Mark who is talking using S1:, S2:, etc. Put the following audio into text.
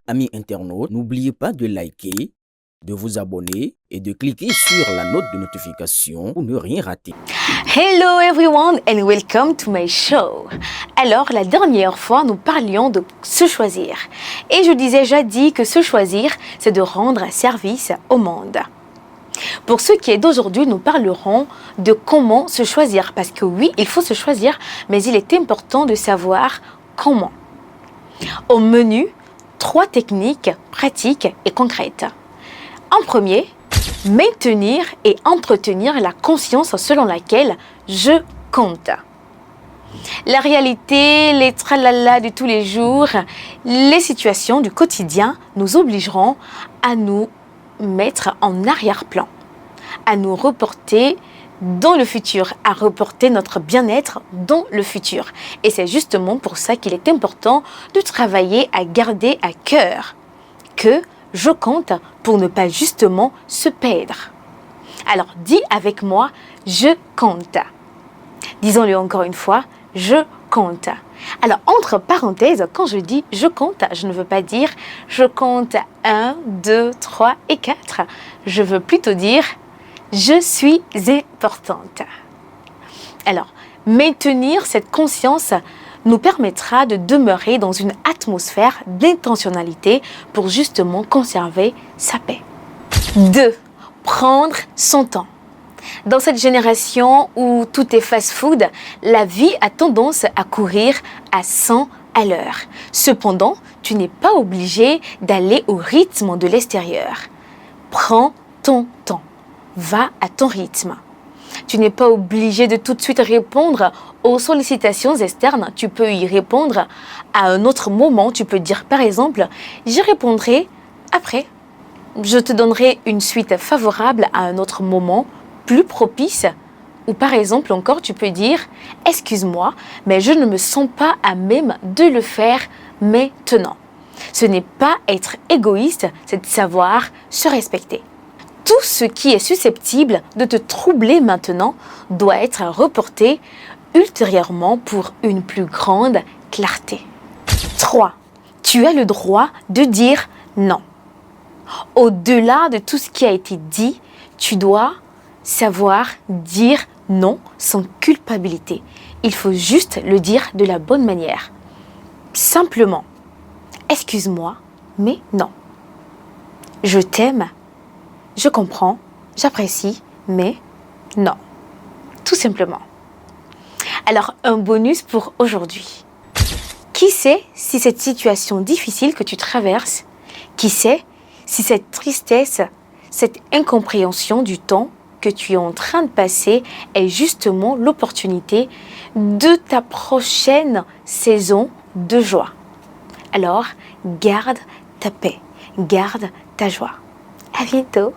S1: Amis internautes, n'oubliez pas de liker, de vous abonner et de cliquer sur la note de notification pour ne rien rater.
S2: Hello everyone and welcome to my show. Alors, la dernière fois, nous parlions de se choisir. Et je disais jadis que se choisir, c'est de rendre service au monde. Pour ce qui est d'aujourd'hui, nous parlerons de comment se choisir. Parce que oui, il faut se choisir, mais il est important de savoir comment. Au menu, 3 techniques pratiques et concrètes. En premier, maintenir et entretenir la conscience selon laquelle je compte. La réalité, les tralala de tous les jours, les situations du quotidien nous obligeront à nous mettre en arrière-plan, à nous reporter dans le futur, à reporter notre bien-être dans le futur. Et c'est justement pour ça qu'il est important de travailler à garder à cœur que je compte pour ne pas justement se perdre. Alors, dis avec moi, je compte. Disons-le encore une fois, je compte. Alors, entre parenthèses, quand je dis je compte, je ne veux pas dire je compte 1, 2, 3 et 4. Je veux plutôt dire je suis importante. Alors, maintenir cette conscience nous permettra de demeurer dans une atmosphère d'intentionnalité pour justement conserver sa paix. 2. Prendre son temps. Dans cette génération où tout est fast-food, la vie a tendance à courir à 100 à l'heure. Cependant, tu n'es pas obligé d'aller au rythme de l'extérieur. Prends ton temps. Va à ton rythme. Tu n'es pas obligé de tout de suite répondre aux sollicitations externes. Tu peux y répondre à un autre moment. Tu peux dire par exemple, j'y répondrai après. Je te donnerai une suite favorable à un autre moment, plus propice. Ou par exemple encore, tu peux dire, excuse-moi, mais je ne me sens pas à même de le faire maintenant. Ce n'est pas être égoïste, c'est de savoir se respecter. Tout ce qui est susceptible de te troubler maintenant doit être reporté ultérieurement pour une plus grande clarté. 3. Tu as le droit de dire non. Au-delà de tout ce qui a été dit, tu dois savoir dire non sans culpabilité. Il faut juste le dire de la bonne manière. Simplement, excuse-moi, mais non. Je t'aime. Je comprends, j'apprécie, mais non. Tout simplement. Alors, un bonus pour aujourd'hui. Qui sait si cette situation difficile que tu traverses, qui sait si cette tristesse, cette incompréhension du temps que tu es en train de passer est justement l'opportunité de ta prochaine saison de joie. Alors, garde ta paix, garde ta joie. À bientôt.